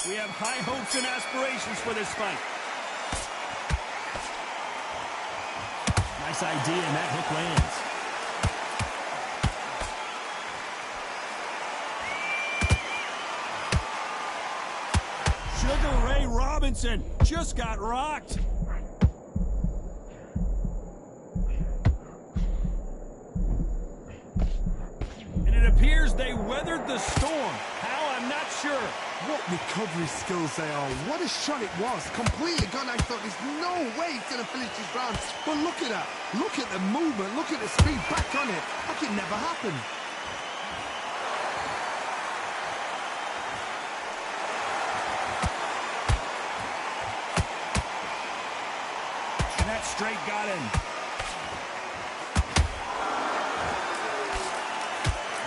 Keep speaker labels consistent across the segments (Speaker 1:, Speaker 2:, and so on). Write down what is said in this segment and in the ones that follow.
Speaker 1: We have high hopes and aspirations for this fight. Nice idea, and that hook lands. Sugar Ray Robinson just got rocked. And it appears they weathered the storm. How, I'm not sure.
Speaker 2: What recovery skills they are. What a shot it was. Completely gone. I thought there's no way he's going to finish this round. But look at that. Look at the movement. Look at the speed back on it. Like it never happened.
Speaker 1: And that straight got him.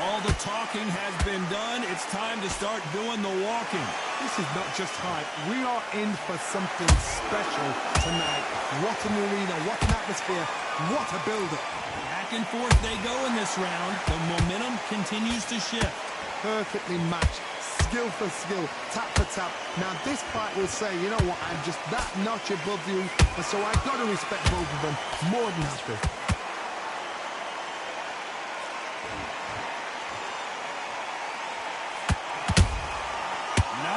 Speaker 1: All the talking has been done. It's time to start doing the walking.
Speaker 2: This is not just hype. We are in for something special tonight. What an arena, what an atmosphere, what a build-up.
Speaker 1: Back and forth they go in this round. The momentum continues to shift.
Speaker 2: Perfectly matched, skill for skill, tap for tap. Now this fight will say, you know what, I'm just that notch above you, and so I've got to respect both of them more than happy.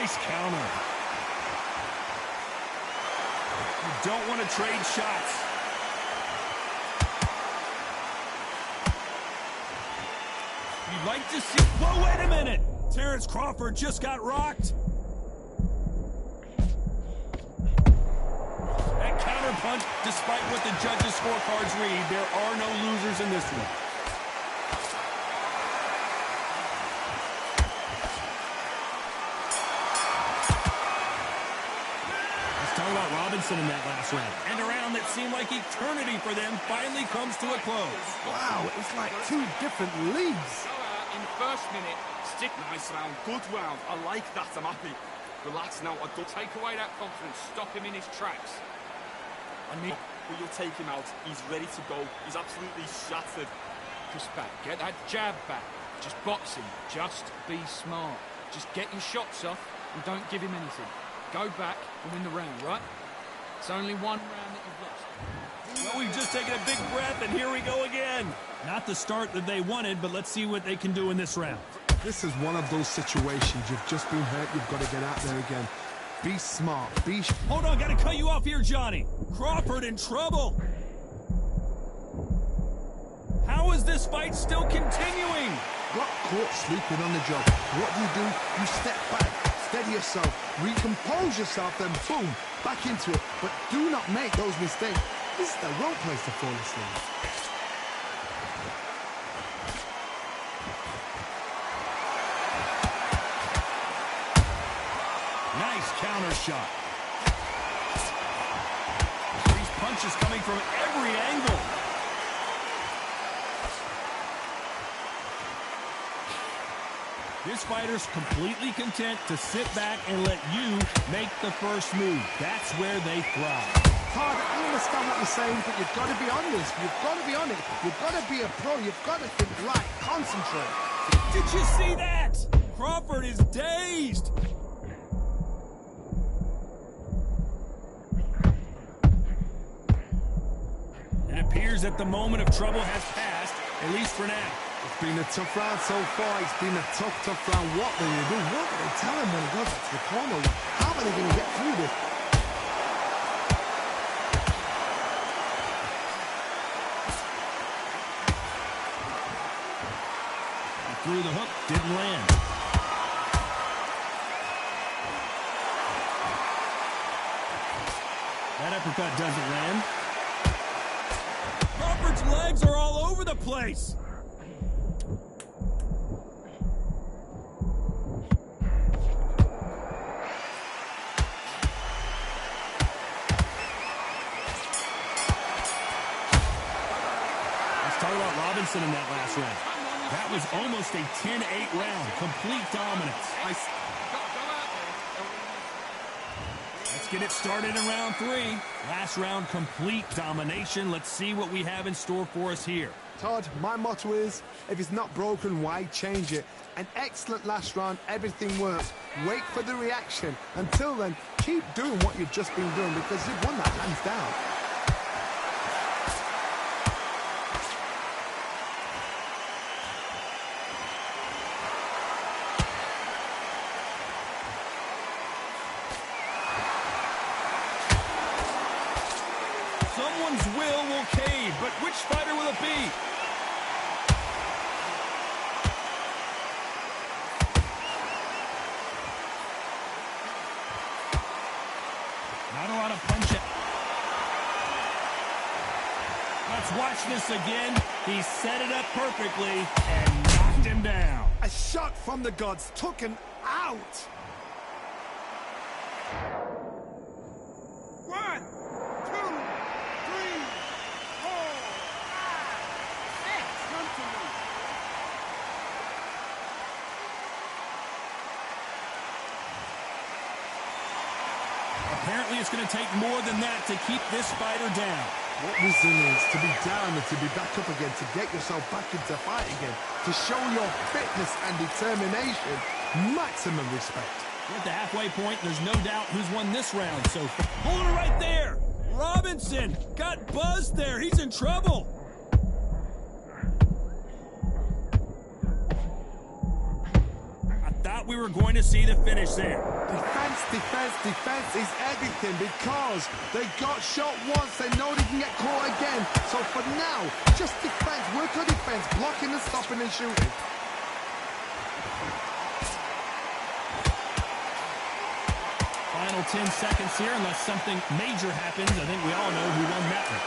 Speaker 1: Nice counter. You don't want to trade shots. You'd like to see... Whoa, wait a minute! Terrence Crawford just got rocked. That counter punch, despite what the judges' scorecards read, there are no losers in this one. Robinson in that last round. And a round that seemed like eternity for them finally comes to a close.
Speaker 2: Wow, it's like two different leagues.
Speaker 3: Go out in the first minute, stick. Nice round, good round. I like that, I'm happy. Relax now, I don't take away that confidence. Stop him in his tracks. I mean, you'll take him out. He's ready to go. He's absolutely shattered.
Speaker 4: Just back, get that jab back. Just boxing, just be smart. Just get your shots off and don't give him anything. Go back and win the round, right? It's only one round that you've lost.
Speaker 1: Well, we've just taken a big breath, and here we go again. Not the start that they wanted, but let's see what they can do in this round.
Speaker 2: This is one of those situations. You've just been hurt. You've got to get out there again. Be smart.
Speaker 1: Hold on, got to cut you off here, Johnny. Crawford in trouble. How is this fight still continuing?
Speaker 2: Got caught sleeping on the job. What do? You step back. Steady yourself, recompose yourself, then boom, back into it. But do not make those mistakes. This is the wrong place to fall asleep.
Speaker 1: Nice counter shot. These punches coming from every angle. This fighter's completely content to sit back and let you make the first move. That's where they thrive.
Speaker 2: Todd, I understand what you're saying, but you've got to be on this. You've got to be on it. You've got to be a pro. You've got to think right. Concentrate.
Speaker 1: Did you see that? Crawford is dazed. It appears that the moment of trouble has passed, at least for now.
Speaker 2: It's been a tough round so far. It's been a tough round. What do you do? What do they tell him when he goes back to the corner? How are they going to get through this?
Speaker 1: He threw the hook, didn't land. That uppercut doesn't land. Crawford's legs are all over the place. Talk about Robinson in that last round. That was almost a 10-8 round. Complete dominance. Let's get it started in round 3. Last round, complete domination. Let's see what we have in store for us here.
Speaker 2: Todd, my motto is, if it's not broken, why change it? An excellent last round. Everything worked. Wait for the reaction. Until then, keep doing what you've just been doing because you've won that hands down.
Speaker 1: Someone's will cave, but which fighter will it be? Not a lot of punch. Let's watch this again. He set it up perfectly and knocked him down.
Speaker 2: A shot from the gods took him out.
Speaker 3: 1, 2, 3, 4, 5, 6. Come to me.
Speaker 1: Apparently, it's going to take more than that to keep this fighter down.
Speaker 2: What resilience to be down and to be back up again, to get yourself back into fight again, to show your fitness and determination. Maximum respect.
Speaker 1: We're at the halfway point. There's no doubt who's won this round so far. Hold it right there. Robinson got buzzed there. He's in trouble. I thought we were going to see the finish there.
Speaker 2: Defense, defense, defense is everything because they got shot once. They know they can get caught again. So for now, just defense. Work on defense, blocking and stopping and shooting.
Speaker 1: Final 10 seconds here, unless something major happens. I think we all know who won that one.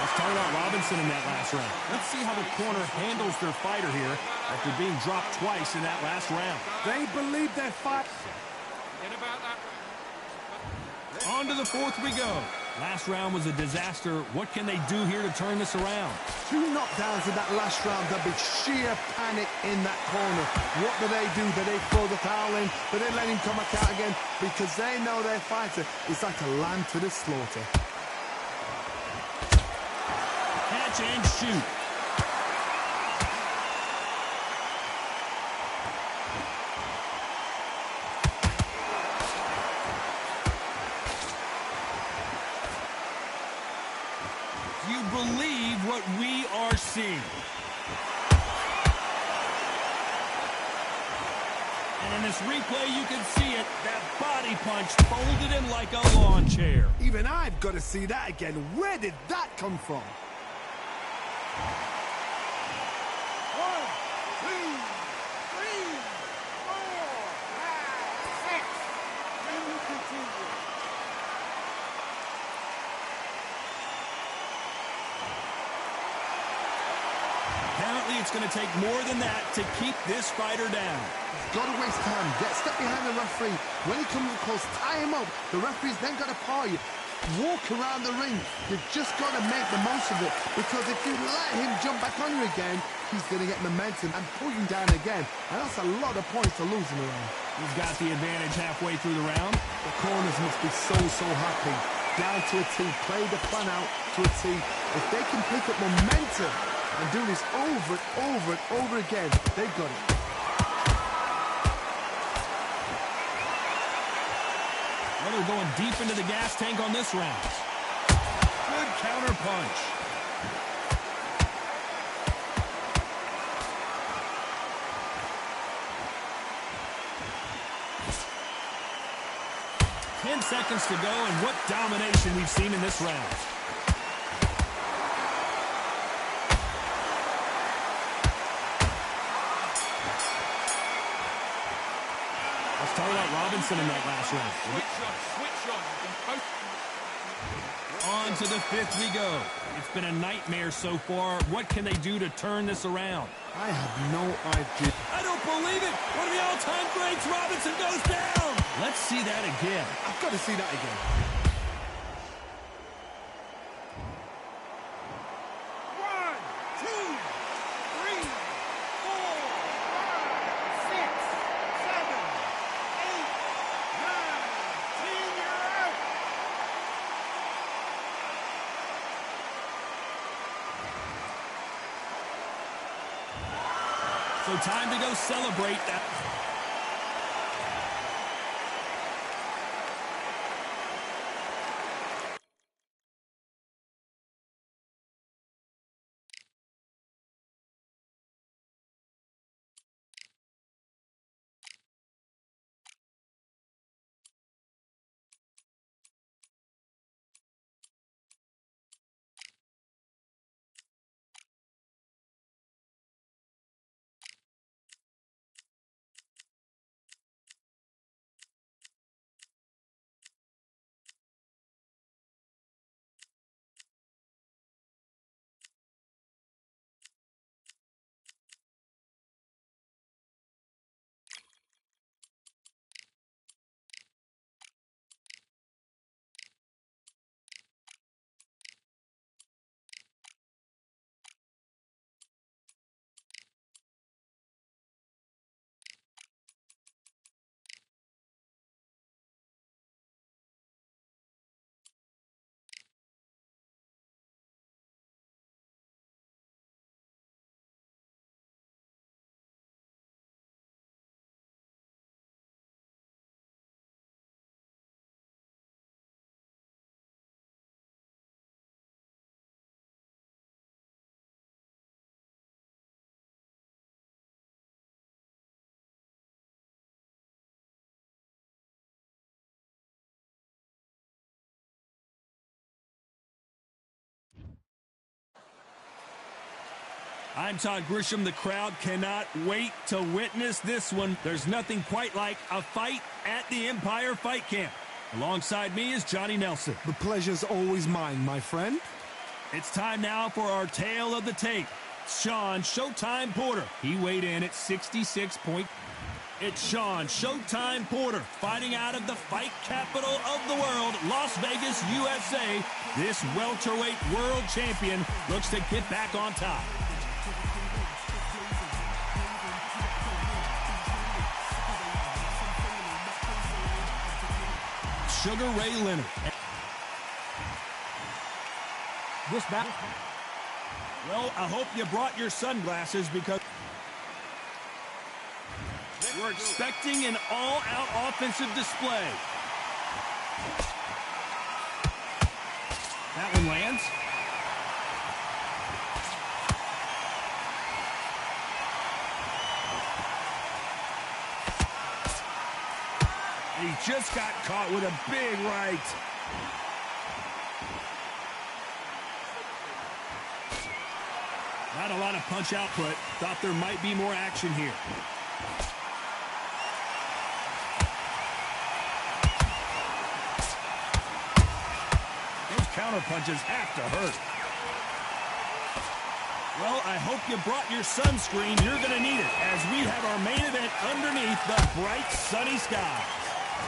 Speaker 1: Let's talk about Robinson in that last round. Let's see how the corner handles their fighter here after being dropped twice in that last round.
Speaker 2: They believe their fight.
Speaker 3: Forget about that.
Speaker 1: On to the fourth we go. Last round was a disaster. What can they do here to turn this around?
Speaker 2: 2 knockdowns in that last round. There'll be sheer panic in that corner. What do? Do they throw the towel in? Do they let him come back out again? Because they know their fighter is like a lamb to the slaughter.
Speaker 1: Catch and shoot. Do you believe what we are seeing? And in this replay, you can see it. That body punch folded him like a lawn chair.
Speaker 2: Even I've got to see that again. Where did that come from?
Speaker 3: 1, 2, 3, 4, 5, 6. Then we continue.
Speaker 1: Apparently, it's going to take more than that to keep this fighter down.
Speaker 2: Got to waste time. Step behind the referee. When he comes close, tie him up. The referee's then got to paw you. Walk around the ring. You've just got to make the most of it. Because if you let him jump back on you again, he's going to get momentum and pull you down again. And that's a lot of points to lose in the round.
Speaker 1: He's got the advantage halfway through the round.
Speaker 2: The corners must be so happy. Down to a T. Play the plan out to a T. If they can pick up momentum and do this over and over and over again, they've got it.
Speaker 1: Well, they're going deep into the gas tank on this round. Good counter punch. Ten seconds to go, and what domination we've seen in this round. Let's talk about Robinson in that last round.
Speaker 3: Switch on.
Speaker 1: On to the fifth we go. It's been a nightmare so far. What can they do to turn this around?
Speaker 2: I have no idea.
Speaker 1: I don't believe it. One of the all-time greats, Robinson, goes down. Let's see that again.
Speaker 2: I've got to see that again.
Speaker 3: 1, 2, 3, 4, 5, 6, 7, 8, 9, 10. You're out.
Speaker 1: So time to go celebrate that. I'm Todd Grisham. The crowd cannot wait to witness this one. There's nothing quite like a fight at the Empire Fight Camp. Alongside me is Johnny Nelson.
Speaker 2: The pleasure's always mine, my friend.
Speaker 1: It's time now for our tale of the tape. Sean Showtime Porter. He weighed in at 66 point. It's Sean Showtime Porter fighting out of the fight capital of the world, Las Vegas, USA. This welterweight world champion looks to get back on top. Sugar Ray Leonard. This battle. Well, I hope you brought your sunglasses because we're expecting an all-out offensive display. That one lands. He just got caught with a big right. Not a lot of punch output. Thought there might be more action here. Those counter punches have to hurt. Well, I hope you brought your sunscreen. You're going to need it as we have our main event underneath the bright sunny sky.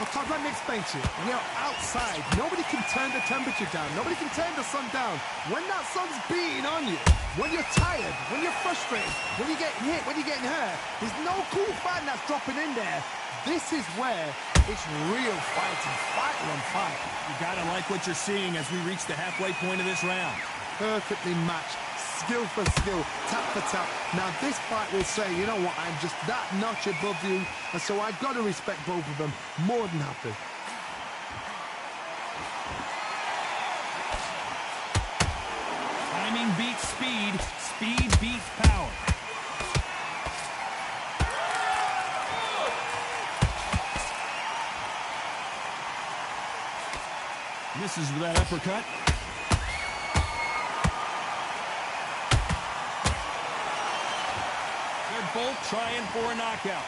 Speaker 2: Well, Todd, let me explain to you. When you're outside, nobody can turn the temperature down. Nobody can turn the sun down. When that sun's beating on you, when you're tired, when you're frustrated, when you're getting hit, when you're getting hurt, there's no cool fan that's dropping in there. This is where it's real fighting. Fight on fight.
Speaker 1: You got to like what you're seeing as we reach the halfway point of this round.
Speaker 2: Perfectly matched. Skill for skill, tap for tap. Now this fight will say, you know what, I'm just that notch above you, and so I've got to respect both of them. More than happy.
Speaker 1: Timing beats speed, speed beats power. Misses with that uppercut. Both trying for a knockout.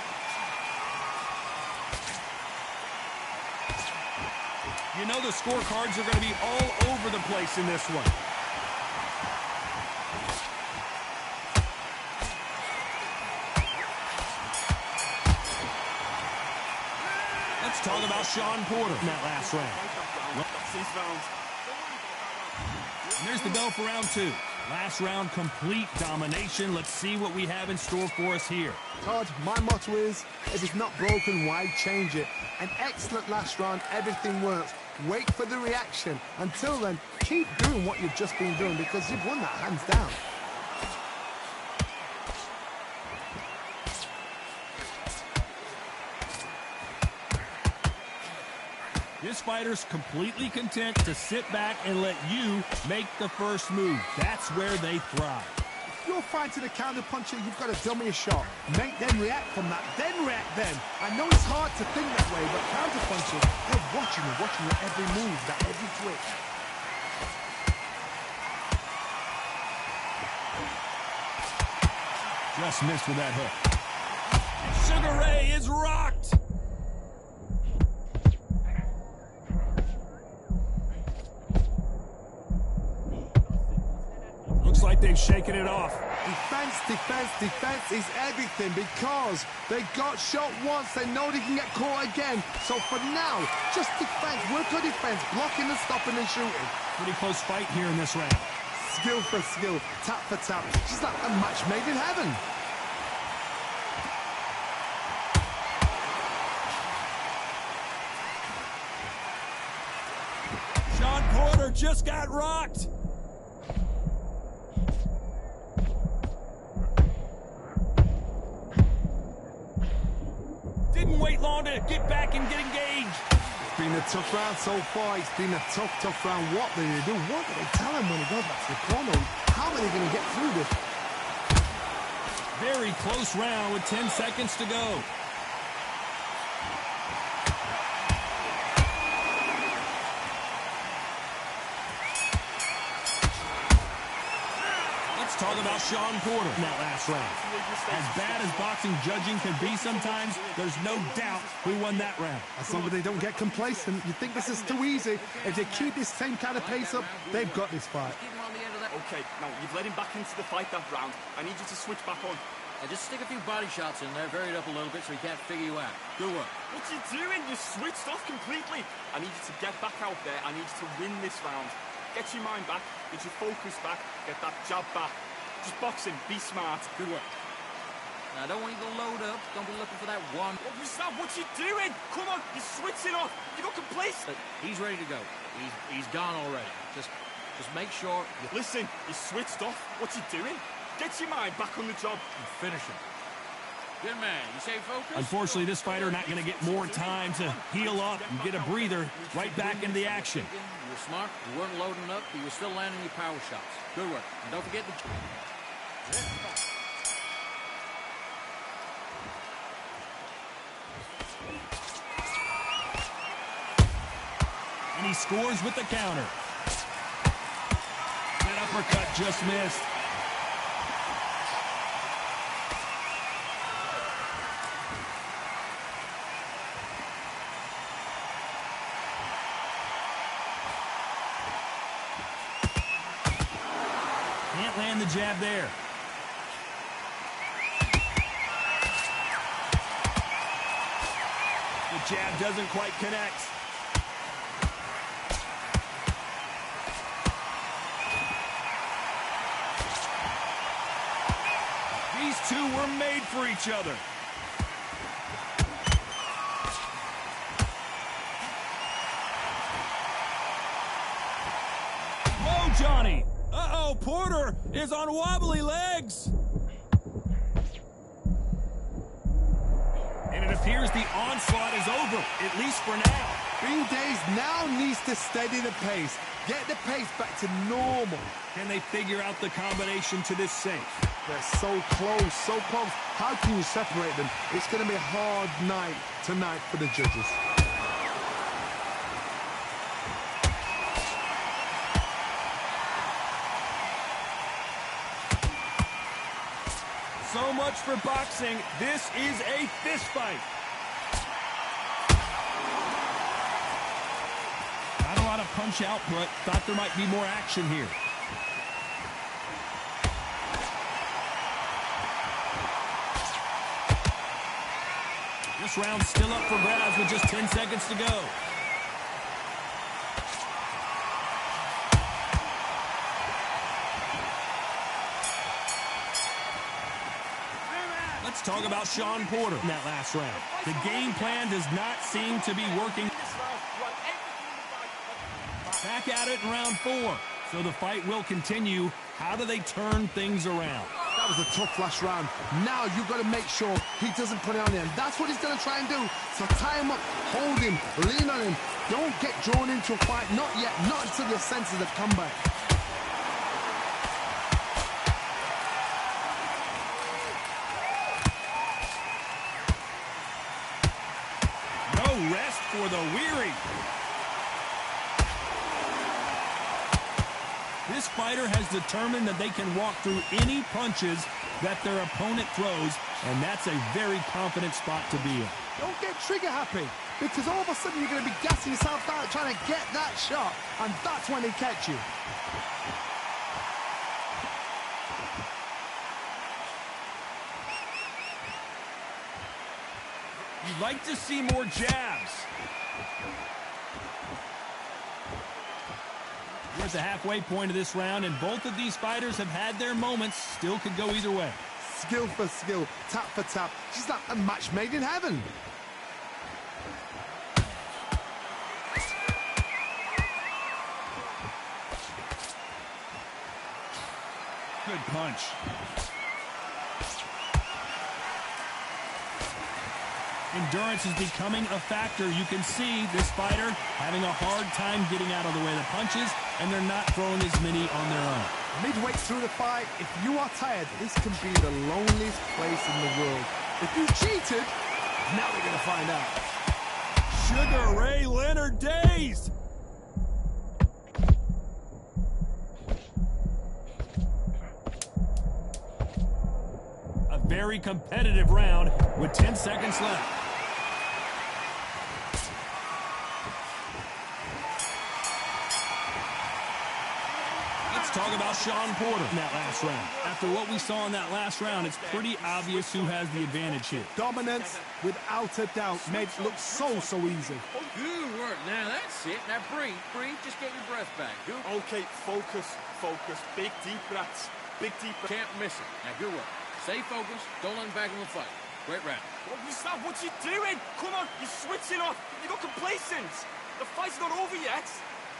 Speaker 1: You know the scorecards are going to be all over the place in this one. Let's talk about Sean Porter in that last round. And there's the bell for round two. Last round, complete domination. Let's see what we have in store for us here.
Speaker 2: Todd, my motto is, if it's not broken, why change it? An excellent last round, everything works. Wait for the reaction. Until then, keep doing what you've just been doing because you've won that hands down.
Speaker 1: This fighter's completely content to sit back and let you make the first move. That's where they thrive.
Speaker 2: If you're fighting a counter-puncher, you've got to dummy a shot. Make them react from that, then react then. I know it's hard to think that way, but counter-punchers, they're watching your every move, that every twitch.
Speaker 1: Just missed with that hook. Sugar Ray is rocked. Looks like they've shaken it off.
Speaker 2: Defense is everything because they got shot once. They know they can get caught again. So for now, just defense. Work on defense, blocking and stopping and shooting.
Speaker 1: Pretty close fight here in this round.
Speaker 2: Skill for skill, tap for tap. Just like a match made in heaven.
Speaker 1: Sean Porter just got rocked. Didn't wait long to get back and get engaged.
Speaker 2: It's been a tough round so far. It's been a tough round. What do they do? What do they tell him when he goes back to the corner? How are they going to get through this?
Speaker 1: Very close round with 10 seconds to go. Let's talk about Sean Porter in that last round. As bad as boxing judging can be sometimes, there's no doubt who won that round.
Speaker 2: As long as they don't get complacent, you think this is too easy. If they keep this same kind of pace up, they've got this fight.
Speaker 3: Okay, now you've let him back into the fight that round. I need you to switch back on.
Speaker 5: And just stick a few body shots in there, vary it up a little bit so he can't figure you out. Good work.
Speaker 3: What you doing? You switched off completely. I need you to get back out there. I need you to win this round. Get your mind back, get your focus back, get that jab back. Just box him, be smart.
Speaker 5: Good work. Now, I don't want you to load up. Don't be looking for that one.
Speaker 3: What was that? What you doing? Come on, you're switching off. You got complacent.
Speaker 5: He's ready to go. He's gone already. Just make sure you
Speaker 3: listen. You switched off. What you doing? Get your mind back on the job
Speaker 5: and finish him. Good man. You stay focused.
Speaker 1: Unfortunately, this fighter not going to get more time to heal up and get a breather. Right back into the action.
Speaker 5: You were smart. You weren't loading up, but you were still landing your power shots. Good work. And don't forget the.
Speaker 1: And he scores with the counter. That uppercut just missed. Can't land the jab there. The jab doesn't quite connect. These two were made for each other. Whoa, Johnny. Uh-oh, Porter is on wobbly legs. And it appears the onslaught is over, at least for now.
Speaker 2: Bean Days now needs to steady the pace. Get the pace back to normal.
Speaker 1: Can they figure out the combination to this safe?
Speaker 2: They're so close, so close. How can you separate them? It's going to be a hard night tonight for the judges.
Speaker 1: So much for boxing. This is a fist fight. Not a lot of punch output. Thought there might be more action here. This round's still up for grabs with just 10 seconds to go. Let's talk about Sean Porter in that last round. The game plan does not seem to be working. Back at it in round 4. So the fight will continue. How do they turn things around?
Speaker 2: That was a tough last round. Now you've got to make sure he doesn't put it on him. That's what he's going to try and do. So tie him up, hold him, lean on him. Don't get drawn into a fight. Not yet. Not until your senses have come back.
Speaker 1: No rest for the weary. This fighter has determined that they can walk through any punches that their opponent throws, and that's a very confident spot to be in.
Speaker 2: Don't get trigger happy, because all of a sudden you're going to be gassing yourself out trying to get that shot, and that's when they catch you.
Speaker 1: You'd like to see more jabs. We're at the halfway point of this round, and both of these fighters have had their moments. Still could go either way.
Speaker 2: Skill for skill, tap for tap. She's like a match made in heaven.
Speaker 1: Good punch. Endurance is becoming a factor. You can see this fighter having a hard time getting out of the way of the punches, and they're not throwing as many on their own.
Speaker 2: Midway through the fight, if you are tired, this can be the loneliest place in the world. If you cheated, now we're going to find out.
Speaker 1: Sugar Ray Leonard days! A very competitive round with 10 seconds left. Talk about Sean Porter in that last round. After what we saw in that last round, it's pretty obvious who has the advantage here.
Speaker 2: Dominance, without a doubt, made it look so easy.
Speaker 5: Good work. Now that's it. Now breathe. Just get your breath back. Good.
Speaker 3: Okay, focus. Big, deep breaths. Big, deep breaths.
Speaker 5: Can't miss it. Now good work. Stay focused. Don't let him back in the fight. Great round.
Speaker 3: What you doing? Come on, you're switching off. You got complacent. The fight's not over yet.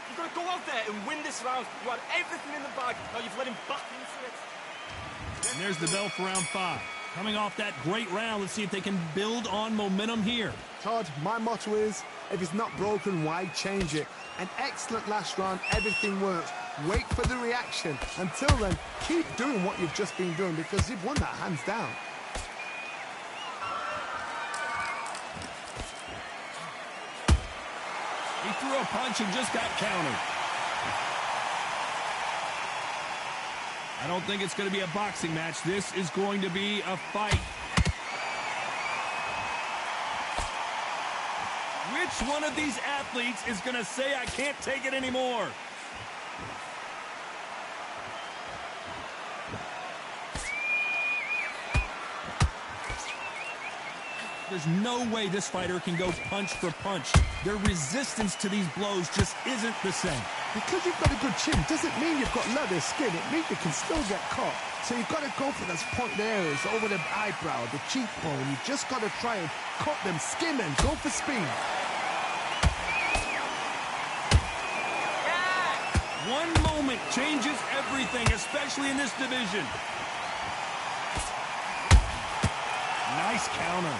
Speaker 3: You've got to go out there and win this round. You had everything in the bag. Now you've let him back into it.
Speaker 1: And there's the bell for round 5. Coming off that great round, let's see if they can build on momentum here.
Speaker 2: Todd, my motto is, if it's not broken, why change it? An excellent last round. Everything works. Wait for the reaction. Until then, keep doing what you've just been doing, because you've won that hands down.
Speaker 1: He threw a punch and just got countered. I don't think it's going to be a boxing match. This is going to be a fight. Which one of these athletes is going to say, I can't take it anymore? There's no way this fighter can go punch for punch. Their resistance to these blows just isn't the same.
Speaker 2: Because you've got a good chin doesn't mean you've got leather skin. It means you can still get caught. So you've got to go for those pointed areas over the eyebrow, the cheekbone. You've just got to try and cut them, skim them, go for speed.
Speaker 1: One moment changes everything, especially in this division. Nice counter.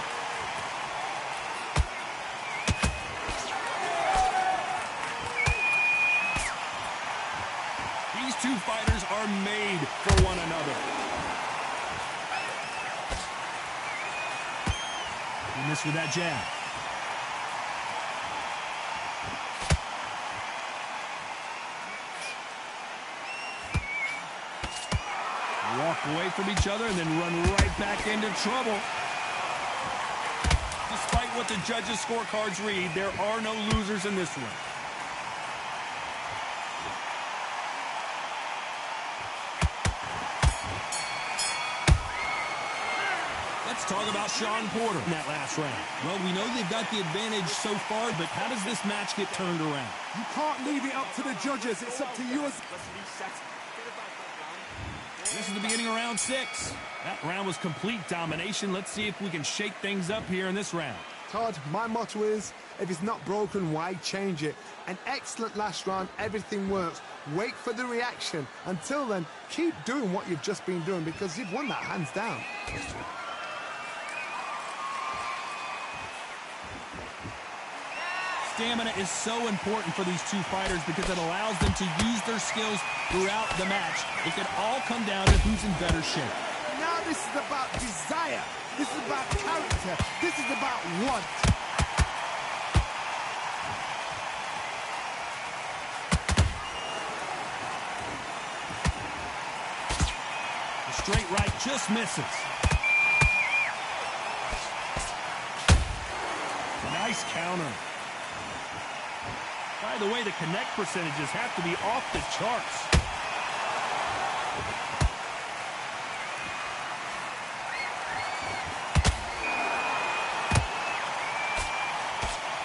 Speaker 1: These two fighters are made for one another. He missed with that jab. Walk away from each other and then run right back into trouble. Despite what the judges' scorecards read, there are no losers in this one. Let's talk about Sean Porter in that last round. Well, we know they've got the advantage so far, but how does this match get turned around?
Speaker 2: You can't leave it up to the judges. It's up to you.
Speaker 3: Let's reset.
Speaker 1: This is the beginning of round 6. That round was complete domination. Let's see if we can shake things up here in this round.
Speaker 2: Todd, my motto is, if it's not broken, why change it? An excellent last round, everything works. Wait for the reaction. Until then, keep doing what you've just been doing because you've won that hands down.
Speaker 1: Stamina is so important for these two fighters because it allows them to use their skills throughout the match. It can all come down to who's in better shape.
Speaker 2: Now this is about desire. This is about character. This is about want.
Speaker 1: The straight right just misses. Nice counter. By the way, the connect percentages have to be off the charts.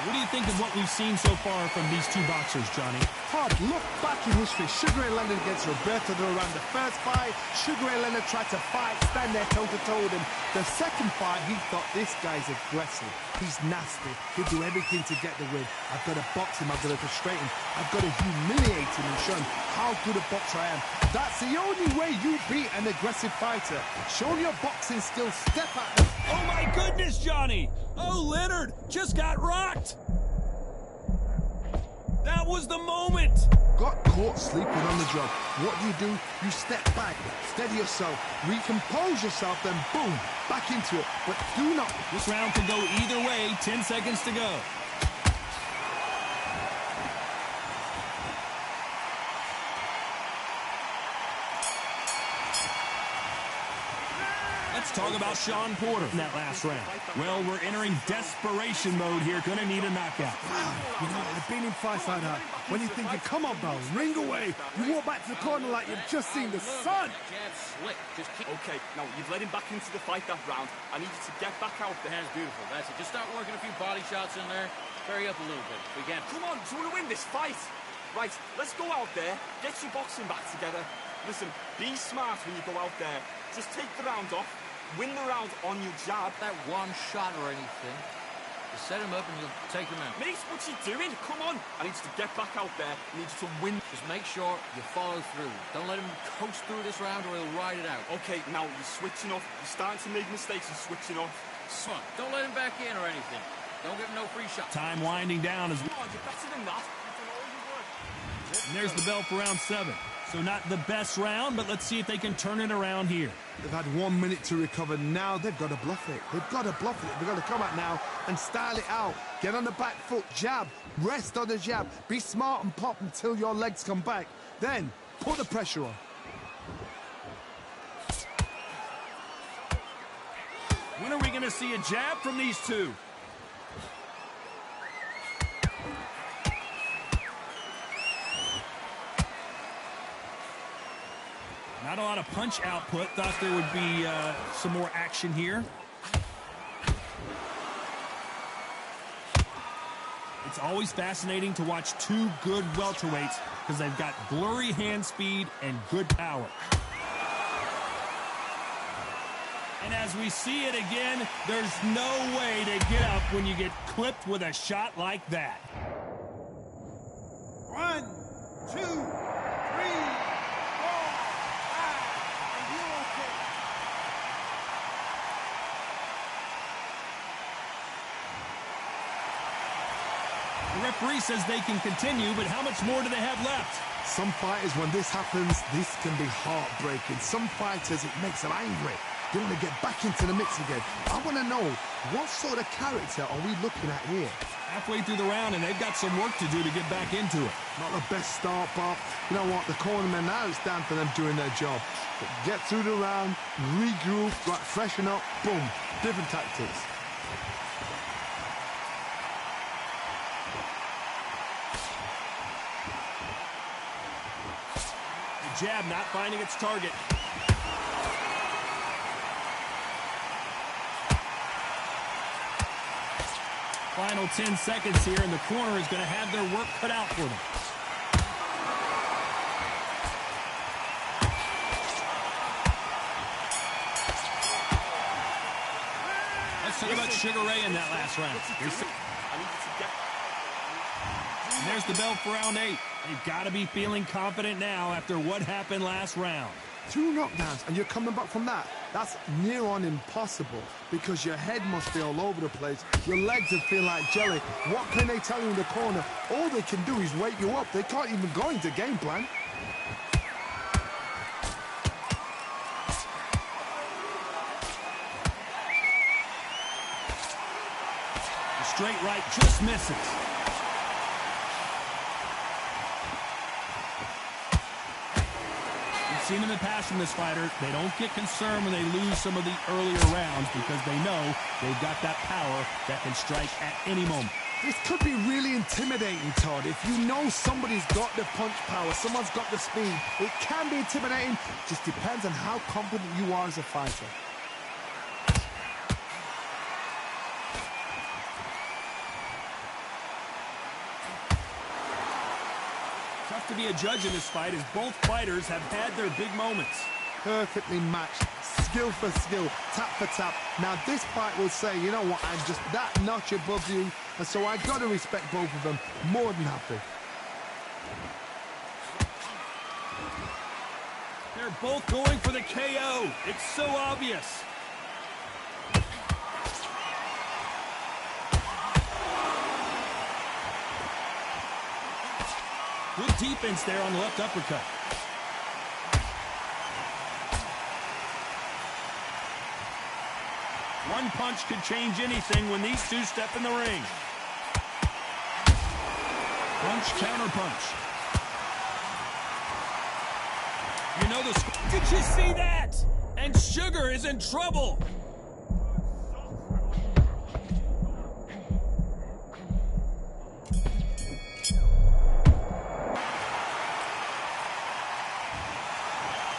Speaker 1: What do you think of what we've seen so far from these two boxers, Johnny?
Speaker 2: Todd, look back in history. Sugar Ray Leonard against Roberto Duran. The first fight, Sugar Ray Leonard tried to fight, stand there toe-to-toe with him. The second fight, he thought, this guy's aggressive. He's nasty. He'll do everything to get the win. I've got to box him. I've got to frustrate him. I've got to humiliate him and show him how good a boxer I am. That's the only way you beat an aggressive fighter. Show your boxing skills. Step at them.
Speaker 1: Oh, my goodness, Johnny! Oh, Leonard just got rocked! That was the moment!
Speaker 2: Got caught sleeping on the job. What do? You step back, steady yourself, recompose yourself, then boom, back into it. But do not...
Speaker 1: This round could go either way. 10 seconds to go. Let's talk about Sean Porter in that last round. Well, we're entering desperation mode here. Gonna need a knockout.
Speaker 2: Wow, you know, I've been in fights like that. When you're thinking, come on, Bell, ring away. You walk back to the corner like you've just seen the sun.
Speaker 3: Okay, now you've led him back into the fight that round. I need you to get back out there.
Speaker 5: That's beautiful. That's it. Just start working a few body shots in there. Hurry up a little bit. We can.
Speaker 3: Come on, do you want to win this fight? Right, let's go out there, get your boxing back together. Listen, be smart when you go out there. Just take the round off, win the round on your jab.
Speaker 5: That one shot or anything. You set him up and you'll take him out.
Speaker 3: Mate, what you doing? Come on. I need you to get back out there. I need you to win.
Speaker 5: Just make sure you follow through. Don't let him coast through this round or he'll ride it out.
Speaker 3: Okay, now you're switching off. You're starting to make mistakes and switching off.
Speaker 5: Come on, don't let him back in or anything. Don't give him no free shot.
Speaker 1: Time winding down as
Speaker 3: Come on, you're better than that. You've done all your work.
Speaker 1: and there's the bell for round 7. So not the best round, but let's see if they can turn it around here.
Speaker 2: They've had 1 minute to recover. Now they've got to bluff it. They've got to bluff it. They've got to come out now and style it out. Get on the back foot, jab, rest on the jab. Be smart and pop until your legs come back. Then put the pressure on.
Speaker 1: When are we going to see a jab from these two? Not a lot of punch output. Thought there would be some more action here. It's always fascinating to watch two good welterweights because they've got blurry hand speed and good power. And as we see it again, there's no way to get up when you get clipped with a shot like that.
Speaker 2: 1, 2, 3, 4, 5. Are you okay?
Speaker 1: The referee says they can continue, but how much more do they have left?
Speaker 2: Some fighters, when this happens, this can be heartbreaking. Some fighters, it makes them angry. They want to get back into the mix again. I want to know, what sort of character are we looking at here?
Speaker 1: Halfway through the round, and they've got some work to do to get back into it.
Speaker 2: Not the best start, Bob. You know what? The cornermen, now it's down for them doing their job. But get through the round, regroup, right, freshen up, boom. Different tactics.
Speaker 1: The jab not finding its target. Final 10 seconds here, and the corner is going to have their work cut out for them. A took about Sugar Ray in that last round. And there's the bell for round 8. They've got to be feeling confident now after what happened last round.
Speaker 2: 2 knockdowns and you're coming back from that. That's near on impossible because your head must be all over the place. Your legs would feel like jelly. What can they tell you in the corner? All they can do is wake you up. They can't even go into game plan.
Speaker 1: The straight right just misses. Seen in the past from this fighter, they don't get concerned when they lose some of the earlier rounds because they know they've got that power that can strike at any moment.
Speaker 2: This could be really intimidating, Todd. If you know somebody's got the punch power, someone's got the speed, it can be intimidating. Just depends on how confident you are as a fighter.
Speaker 1: Tough to be a judge in this fight as both fighters have had their big moments.
Speaker 2: Perfectly matched, skill for skill, tap for tap. Now this fight will say, you know what, I'm just that notch above you, and so I got to respect both of them more than happy.
Speaker 1: They're both going for the KO. It's so obvious. Good defense there on the left uppercut. One punch could change anything when these two step in the ring. Punch, counter punch. You know the score. Did you see that? And Sugar is in trouble.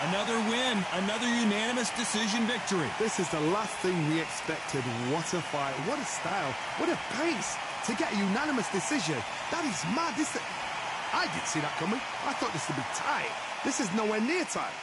Speaker 1: Another win, another unanimous decision victory.
Speaker 2: This is the last thing we expected. What a fight, what a style, what a pace to get a unanimous decision. That is mad. I didn't see that coming. I thought this would be tight. This is nowhere near tight.